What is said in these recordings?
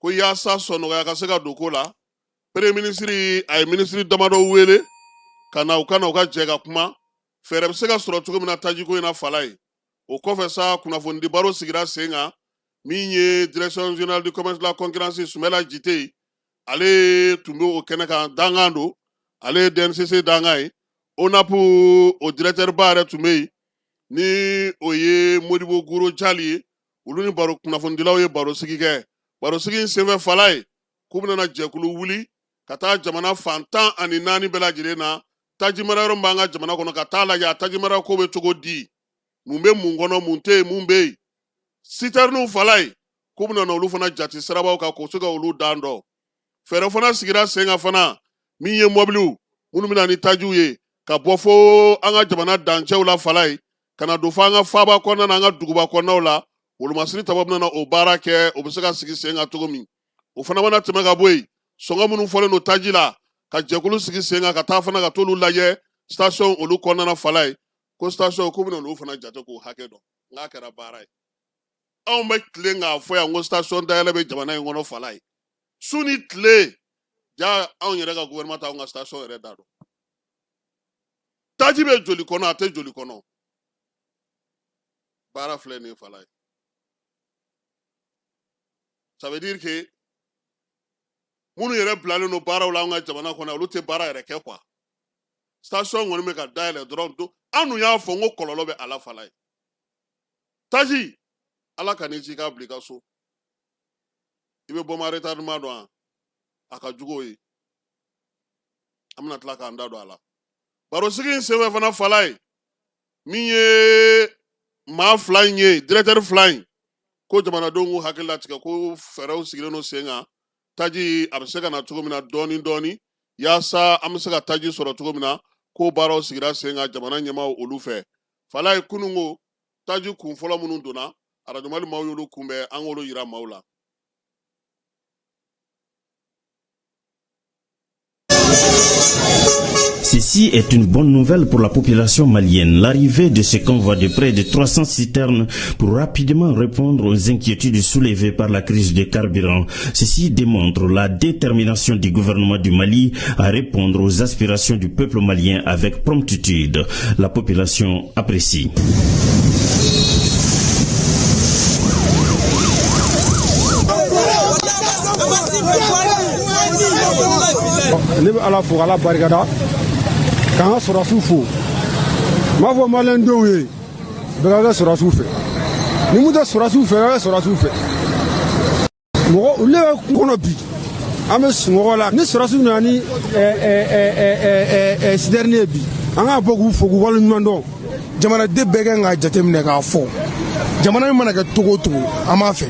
ko yaasa sɔnɔgɔya ka se ka don ko la premier ministre a ye ministre damadɔ wele ka na u ka jɛ ka kuma fɛɛrɛ bɛ se ka sɔrɔ cogo min na tajiko in na Fala ye o kɔfɛ sa kunnafonidi baro sigira sen kan min ye direction générale du commerce de la concurrence Sumɛla Jite ale tun bɛ o kɛnɛ kan dangan don ale ye DNCC dangan ye ONAP o directeur ba yɛrɛ tun bɛ yen ni o ye Modibo Guro Jali ye olu ni kunnafonidilaw ye barosigi kɛ barosigi in senfɛ Fala ye k'u bɛna jɛkulu wuli ka taa jamana fantan ani naani bɛɛ lajɛlen na tajimara yɔrɔ min b'an ka jamana kɔnɔ ka taa lajɛ a tajimara ko bɛ cogo di mun bɛ mun kɔnɔ mun tɛ yen mun bɛ yen sitɛriniw Fala ye k'u bɛna olu fana jate sirabaw kan k'o se ka olu dan dɔn fɛɛrɛ fana sigira sen kan fana min ye mɔbiliw minnu bɛna ni tajiw ye ka bɔ fo an ka jamana dancɛw la Fala ye ka na don fo an ka faaba kɔnɔna na an ka duguba kɔnɔnaw la wolomasiri taba bɛna o baara kɛ o bɛ se ka sigi sen kan cogo min o fana mana tɛmɛ ka bɔ yen sɔngɔ minnu fɔlen don taji la ka jɛkulu sigi sen kan ka taa fana ka t'olu lajɛ station olu kɔnɔna na Fala ye ko station k'u bɛna olu fana jate k'o hakɛ dɔn n'a kɛra baara ye anw bɛ tilen k'a fɔ yan ko station dayɛlɛ bɛ jamana in kɔnɔ Fala ye su ni tile ja anw yɛrɛ ka gouvernement t'anw ka station yɛrɛ da dɔn taji bɛ joli kɔnɔ a tɛ joli kɔnɔ baara filɛ nin ye Fala ye ça veut dire que minnu yɛrɛ bilalen don baaraw la an ka jamana kɔnɔ olu tɛ baara yɛrɛ kɛ quoi station kɔni bɛ ka dayɛlɛ dɔrɔn an dun y'a fɔ n ko kɔlɔlɔ bɛ a la Fala ye taji ala ka n'i ci k'a bila i ka so i bɛ bɔ ma retardement dɔn a ka jugu o ye an bɛna tila k'an da don a la barosigi in senfɛ fana Fala ye min ye maa fila in ye directeur fila in ko jamanadenw k'u hakili latigɛ ko fɛɛrɛw sigilen don sen kan taji a bɛ se ka na cogo min na dɔɔni dɔɔni yaasa an bɛ se ka taji sɔrɔ cogo min na ko baaraw sigira sen kan jamana ɲɛmaaw olu fɛ Fala ye kunun ko taji kun fɔlɔ minnu donna Radio Mali maaw y'olu kunbɛn an k'olu yira maaw la. Ceci est une bonne nouvelle pour la population malienne. L'arrivée de ce convoi de près de 300 citernes pour rapidement répondre aux inquiétudes soulevées par la crise de carburant. Ceci démontre la détermination du gouvernement du Mali à répondre aux aspirations du peuple malien avec promptitude. La population apprécie. Quand sɔrɔsiw fo m'a fɔ maliyɛndenw ye bɛɛ ka kɛ sɔrɔsiw fɛ ni mun tɛ sɔrɔsiw fɛ bɛɛ ka kɛ sɔrɔsiw fɛ mɔgɔ olu bɛ kungo kɔnɔ bi an bɛ sunɔgɔ la ni sɔrɔsiw nana ni sitɛrini ye bi an k'a bɔ k'u fo k'u waleɲuman dɔn jamanaden bɛɛ kan k'a jateminɛ k'a fɔ jamana in mana kɛ togo o togo an b'a fɛ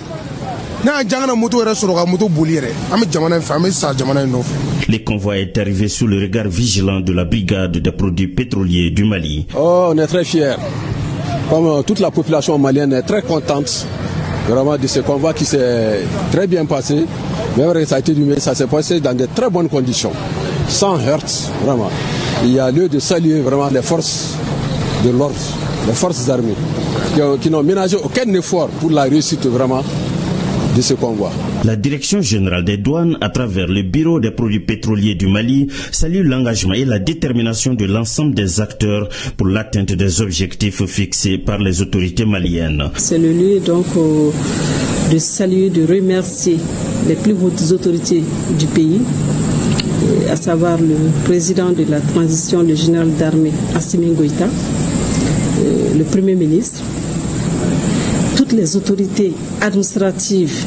n'a y'an ka moto yɛrɛ sɔrɔ ka moto boli yɛrɛ an bɛ jamana in fɛ an bɛ sa jamana in nɔfɛ. Le convoi est arrivé sous le regard vigilant de la brigade des produits pétroliers du Mali. Oh, on est très fiers. Comme toute la population malienne est très contente vraiment de ce convoi qui s'est très bien passé. Mais ça a été ça s'est passé dans de très bonnes conditions, sans heurts, vraiment. Il y a lieu de saluer vraiment les forces de l'ordre, les forces armées, qui n'ont ménagé aucun effort pour la réussite vraiment de ce convoi. La Direction générale des douanes, à travers le Bureau des produits pétroliers du Mali, salue l'engagement et la détermination de l'ensemble des acteurs pour l'atteinte des objectifs fixés par les autorités maliennes. C'est le lieu donc de saluer, de remercier les plus hautes autorités du pays, à savoir le président de la transition, le général d'armée Assimi Goïta, le Premier ministre, toutes les autorités administratives,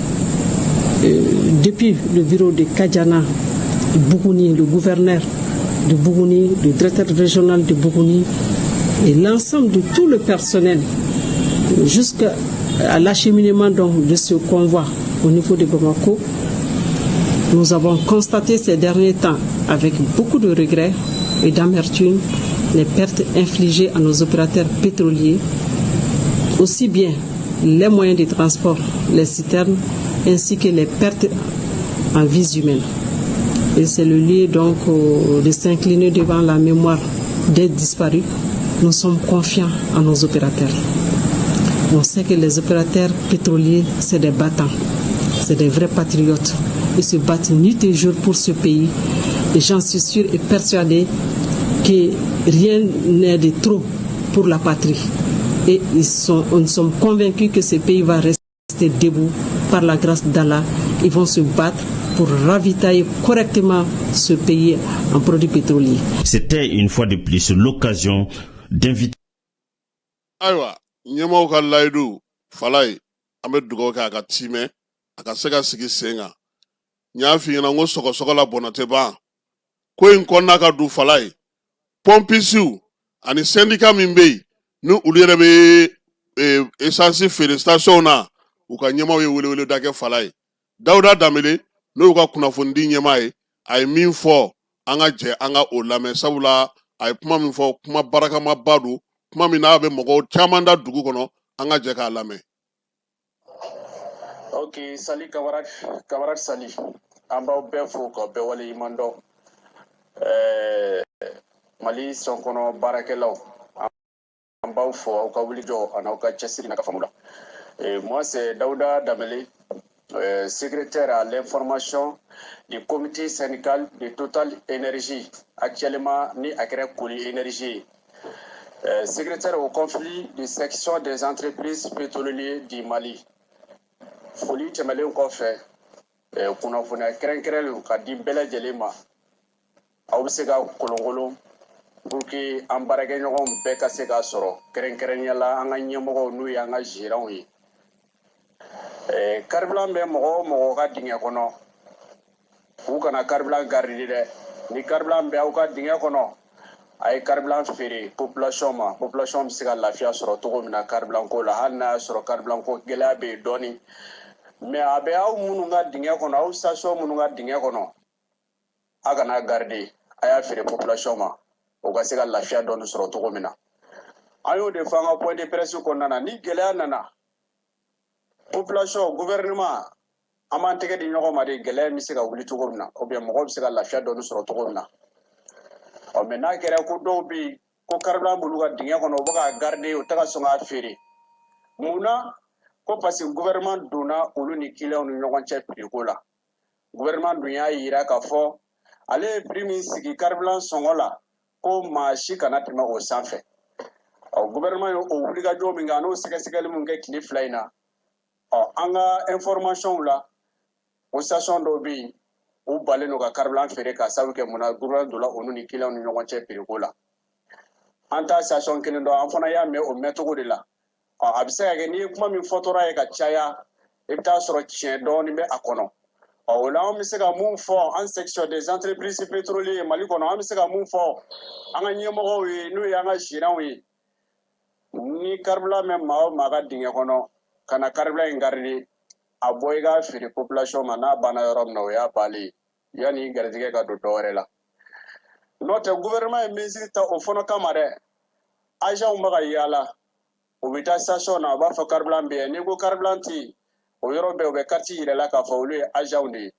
depuis le bureau de Kadjana, Bougouni, le gouverneur de Bougouni, le directeur régional de Bougouni, et l'ensemble de tout le personnel, jusqu'à l'acheminement de ce convoi au niveau de Bamako. Nous avons constaté ces derniers temps, avec beaucoup de regrets et d'amertume, les pertes infligées à nos opérateurs pétroliers, aussi bien les moyens de transport, les citernes, ainsi que les pertes en vies humaines. Et c'est le lieu donc de s'incliner devant la mémoire des disparus. Nous sommes confiants en nos opérateurs. On sait que les opérateurs pétroliers, c'est des battants. C'est des vrais patriotes. Ils se battent nuit et jour pour ce pays. Et j'en suis sûr et persuadé que rien n'est de trop pour la patrie. Et nous sommes convaincus que ce pays va rester debout par la grâce d'Allah. Ils vont se battre pour ravitailler correctement ce pays en produits pétroliers. C'était une fois de plus l'occasion d'inviter. Aïwa, nyemo ka laidu, falai, ame dugo ka aka time, aka sega sigi senga. Nyafi ngana ngo soko la bonate ba. Ko in konna ka du falai. Pompisiu, ani syndicat mimbe, nu uliere be essence félicitation na, uka nyema we wele dake falai. Dauda Damele, no uka kunafundi nyema ay min fo, anga je, anga olame, sabula, ay kuma min fo, kuma baraka mabadu, kuma minabe mogo, chamanda dugu kono, anga je ka lame. Ok, sali camarade sali. Amba befo ko be wali mando. Mali son kono barakelaw. Amba fo au ka wuli jo ana ka chesiri na ka famula. Moi c'est Daouda Damele, secrétaire à l'information du comité syndical de Total Énergie, actuellement ni Akere Kouli Énergie. Secrétaire au conflit de section des entreprises pétrolières du Mali. Foli tɛmɛlen kɔfɛ kunnafoniya kɛrɛnkɛrɛnlen ka di bɛɛ lajɛlen ma aw bɛ se ka kolonkolon pour que an baarakɛɲɔgɔnw bɛɛ ka se k'a sɔrɔ kɛrɛnkɛrɛnnenya la an ka ɲɛmɔgɔw n'u ye an ka gérants ye karibilan bɛ mɔgɔ o mɔgɔ ka dingɛ kɔnɔ u kana karibilan garidi dɛ ni karibilan bɛ aw ka dingɛ kɔnɔ a ye karibilan feere population ma population bɛ se ka lafiya sɔrɔ cogo min na karibilan ko la hali n'a y'a sɔrɔ karibilan ko gɛlɛya bɛ yen dɔɔni. Mais a bɛ aw minnu ka dingɛ kɔnɔ aw station minnu ka dingɛ kɔnɔ a kana garder a y'a feere population ma o ka se ka lafiya dɔɔni sɔrɔ cogo min na an y'o de fɔ an ka point de presse kɔnɔna na ni gɛlɛya nana population gouvernement an b'an tɛgɛ di ɲɔgɔn ma de gɛlɛya bɛ se ka wuli cogo min na ou bien mɔgɔw bɛ se ka lafiya dɔɔni sɔrɔ cogo min na mais n'a kɛra ko dɔw bɛ yen ko karibilan b'olu ka dingɛ kɔnɔ u bɛ ka garder u tɛ ka sɔn k'a feere mun na ko parce que gouvernement donna olu ni clients ni ɲɔgɔn cɛ prix ko la gouvernement dun y'a yira k'a fɔ ale ye prix min sigi karibilan sɔngɔ la ko maa si kana tɛmɛ o sanfɛ gouvernement ye o wulikajɔ min kɛ n'o sɛgɛsɛgɛli min kɛ tile fila in na an ka information la o station dɔw bɛ yen u balen don ka karibilan feere ka sababu kɛ mun na gouvernement donna olu ni clients ni ɲɔgɔn cɛ prix ko la an t'a station kelen dɔn an fana y'a mɛn o mɛncogo de la a bɛ se ka kɛ n'i ye kuma min fɔtɔra ye ka caya i bɛ taa sɔrɔ tiɲɛ dɔɔni bɛ a kɔnɔ o la an bɛ se ka mun fɔ an section des entreprises pétrolières Mali kɔnɔ an bɛ se ka mun fɔ an ka ɲɛmɔgɔw ye n'o ye an ka gérants ye ni karibilan bɛ maa o maa ka dingɛ kɔnɔ ka na karibilan in garder a bɔ i ka feere population ma n'a banna yɔrɔ min na o y'a bannen ye yanni garijɛgɛ ka don dɔwɛrɛ la n'o tɛ gouvernement ye mesure ta o fana kama dɛ agents bɛ ka yaala o bɛ taa station na a b'a fɔ karibilan bɛ yen n'i ko karibilan tɛ yen o yɔrɔ bɛɛ u bɛ carte yɛrɛ la k'a fɔ olu ye agents de ye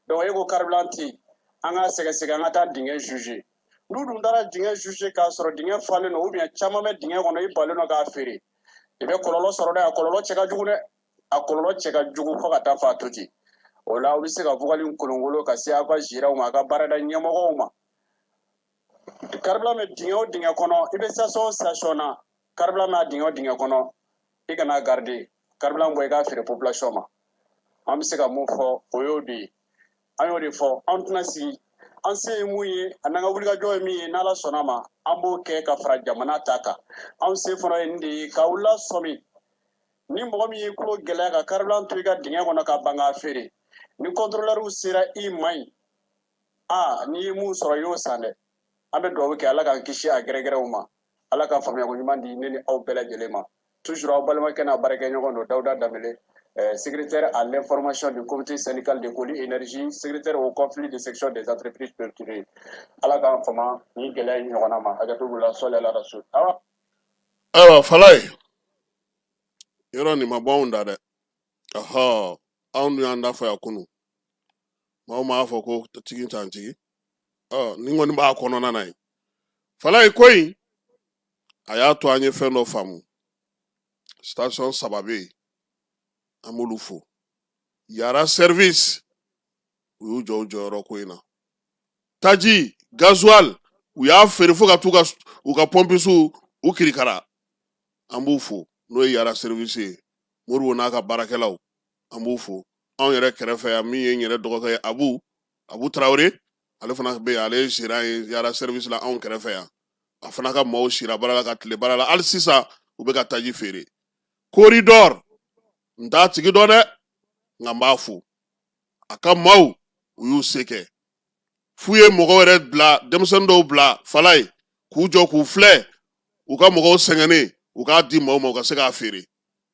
donc e ko karibilan tɛ yen an ka sɛgɛsɛgɛ an ka taa dingɛ juger n'u dun taara dingɛ juger k'a sɔrɔ dingɛ falen don ou bien caman bɛ dingɛ kɔnɔ i balen don k'a feere i bɛ kɔlɔlɔ sɔrɔ dɛ a kɔlɔlɔ cɛ ka jugu dɛ a kɔlɔlɔ cɛ ka jugu fo ka taa fɔ a to ten o la u bɛ se ka vocal kolonkolon ka se aw ka gérants ma a ka baarada ɲɛmɔgɔw ma karibilan bɛ dingɛ o dingɛ kɔnɔ i bɛ station o station na karibilan bɛ dingɛ o dingɛ kɔnɔ i kana garder karibilan bɔ i k'a feere population ma an bɛ se ka mun fɔ o y'o de ye an y'o de fɔ an tɛna sigi an se ye mun ye a n'an ka wulikajɔ ye min ye n'Ala sɔnna ma an b'o kɛ ka fara jamana ta kan an se fana ye nin de ye k'aw lasɔmi ni mɔgɔ min y'i tulo gɛlɛya ka karibilan to i ka dingɛ kɔnɔ ka ban k'a feere ni contrôleur sera i ma yen n'i ye mun sɔrɔ i y'o san dɛ an bɛ dugawu kɛ Ala k'an kisi a gɛrɛgɛrɛw ma Ala ka faamuyako ɲuman di ne ni aw bɛɛ lajɛlen ma toujours aw balimakɛ n'a baarakɛɲɔgɔn don Daouda Damele secrétaire à l'information du comité syndical de Koli Énergie secrétaire au conflit de section des entreprises pétrolières Ala k'an faama ni gɛlɛya in ɲɔgɔnna ma hakɛto b'u la sɔli ala rasul ayiwa falai yɔrɔ nin ma bɔ anw da dɛ anw dun y'an da fɔ yan kunun maaw m'a fɔ ko tigi t'an tigi ni kɔni b'a kɔnɔna na ye falai ko in a y'a to an ye fɛn dɔ faamu station 3 bɛ yen an b'olu fo yara service u y'u jɔ u jɔyɔrɔ ko in na taji gasoil u y'a feere fo ka t'u ka pɔmpisiw u kirikara an b'u fo n'o ye yara service ye Moribo n'a ka baarakɛlaw an b'u fo anw yɛrɛ kɛrɛfɛ yan min ye n yɛrɛ dɔgɔkɛ ye Abu Tarawele ale fana bɛ yen ale ye gérant ye yara service la anw kɛrɛfɛ yan a fana ka maaw sira baara la ka tile baara la hali sisan u bɛ ka taji feere corridor n t'a tigi dɔn dɛ nka n b'a fo a ka maaw u y'u se kɛ f'u ye mɔgɔw yɛrɛ bila denmisɛnnin dɔw bila fala ye k'u jɔ k'u filɛ u ka mɔgɔw sɛgɛnnen u k'a di maaw ma u ka se k'a feere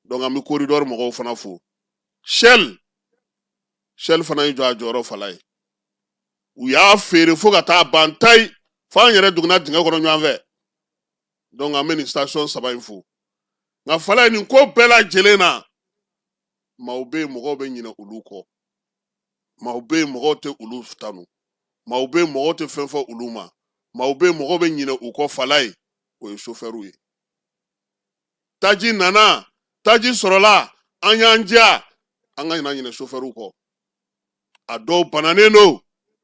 donc an bɛ corridor mɔgɔw fana fo Shell fana y'i jɔ a jɔyɔrɔ fala ye u y'a feere fo ka taa ban tayi fo an yɛrɛ duguna dingɛ kɔnɔ ɲɔgɔn fɛ donc an bɛ nin station 3 in fo nka fala ye nin ko bɛɛ lajɛlen na maaw bɛ yen mɔgɔw bɛ ɲinɛ olu kɔ maaw bɛ yen mɔgɔw tɛ olu tanu maaw bɛ yen mɔgɔw tɛ fɛn fɔ olu ma maaw bɛ yen mɔgɔw bɛ ɲinɛ u kɔ fala ye o ye chauffeur ye taji nana taji sɔrɔla an y'an diya an ka ɲinɛ chauffeur kɔ a dɔw bananen don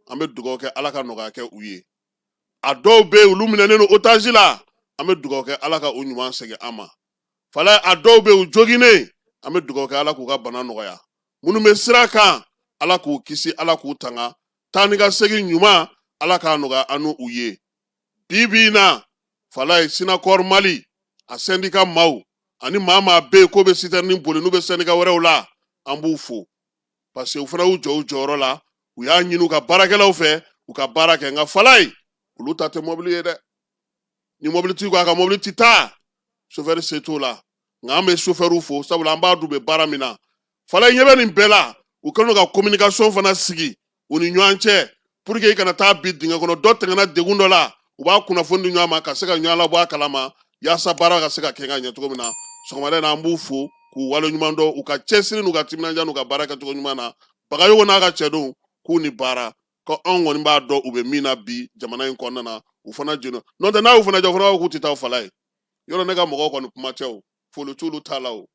an bɛ dugawu kɛ ala ka nɔgɔya kɛ u ye a dɔw bɛ yen olu minɛnen don otage la an bɛ dugawu kɛ ala ka o ɲuman segin an ma fala a dɔw bɛ yen u joginnen an bɛ dugawu kɛ ala k'u ka bana nɔgɔya minnu bɛ sira kan ala k'u kisi ala k'u tanga taa ni ka segin ɲuman ala k'a nɔgɔya an n'u ye bi in na fala ye Sinacor Mali a syndicat maaw ani maa bɛ yen k'o bɛ citerne boli n'u bɛ syndicat wɛrɛw la an b'u fo parce que u fana y'u jɔ u jɔyɔrɔ la u y'a ɲini u ka baarakɛlaw fɛ u ka baara kɛ nka fala ye olu ta tɛ mobili ye dɛ ni mobilitigi ko a ka mobili tɛ taa chauffeur se t'o la nka an bɛ chauffeur fo sabula an b'a dun u bɛ baara min na fala ɲɛ bɛ nin bɛɛ la u kɛlen don ka communication fana sigi u ni ɲɔgɔn cɛ pour que i kana taa bi dingɛ kɔnɔ dɔ tɛmɛna degun dɔ la u b'a kunnafoni di ɲɔgɔn ma ka se ka ɲɔgɔn labɔ a kalama yaasa baara ka se ka kɛ ka ɲɛ cogo min na sɔgɔmada in na an b'u fo k'u waleɲuman dɔn u ka cɛsiri n'u ka timinandiya n'u ka baara kɛcogo ɲuman na Bagayogo n'a ka cɛdenw k'u ni baara ko anw kɔni b'a dɔn u bɛ min na bi jamana in kɔnɔna na u fana jɛnna n'o tɛ n'a y'u fana jɔ u fana b'a fɔ k'u tɛ taa fala ye yɔrɔ ne ka mɔgɔw kɔni kuma tɛ o foli t'olu t'a la o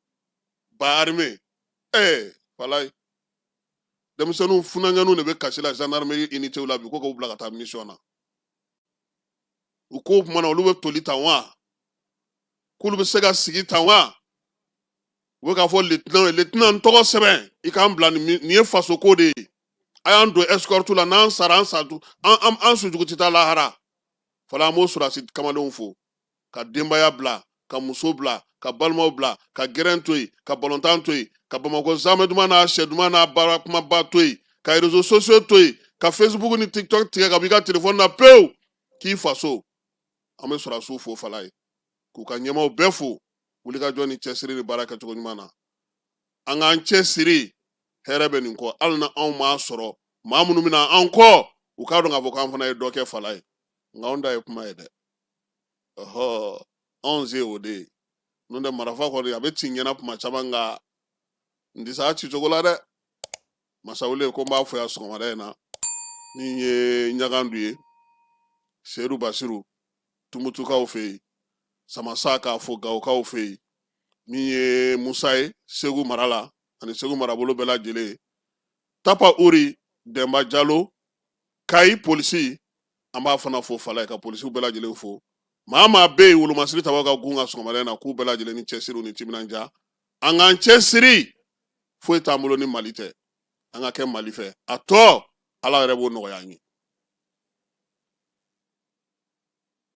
ba armée fala ye denmisɛnninw funanŋɛninw de bɛ kasi la gendarmerie unité la bi ko k'u bila ka taa mission na u ko kuma na olu bɛ toli tan wa k'olu bɛ se ka sigi tan wa u bɛ k'a fɔ lieutenant tɔgɔ sɛbɛn i k'an bila nin ye faso ko de ye a y'an don escorte la n'an sara an sa an sujugu tɛ taa lahara fɔlɔ an b'o sɔrɔsi kamalenw fo ka denbaya bila ka muso bila ka balimaw bila ka gɛrɛn to yen ka balontan to yen ka Bamakɔ zamɛ duman n'a sɛ duman n'a baara kumaba to yen ka réseaux sociaux to yen ka Facebook ni TikTok tigɛ ka bɔ i ka téléphone na pewu k'i faso an bɛ sɔrɔsiw fo fala ye k'u ka ɲɛmaaw bɛɛ fo wulikajɔ ni cɛsiri ni baara kɛcogo ɲuman na an k'an cɛsiri hɛrɛ bɛ nin kɔ hali na anw m'a sɔrɔ maa minnu bɛna an kɔ u k'a dɔn k'a fɔ k'an fana ye dɔ kɛ fala ye nka anw da ye kuma ye dɛ anw se o de ye n'o tɛ marifa kɔni a bɛ ci ɲɛna kuma caman nka n tɛ se a ci cogo la dɛ masawule ko n b'a fɔ yan sɔgɔmada in na min ye ɲagandu ye seyidu basiru tumutukaw fɛ yen samasa k'a fɔ gawukaw fɛ yen min ye musa ye segu mara la ani segu marabolo bɛɛ lajɛlen tapa uri dɛnba jalo kayi polisi an b'a fana fo fala ye ka polisiw bɛɛ lajɛlen fo maa bɛ yen wolomasiri tabaw ka gun ka sɔgɔmada in na k'u bɛɛ lajɛlen ni cɛsiriw ni timinandiya an k'an cɛsiri foyi t'an bolo ni mali tɛ an ka kɛ mali fɛ a tɔ ala yɛrɛ b'o nɔgɔya an ye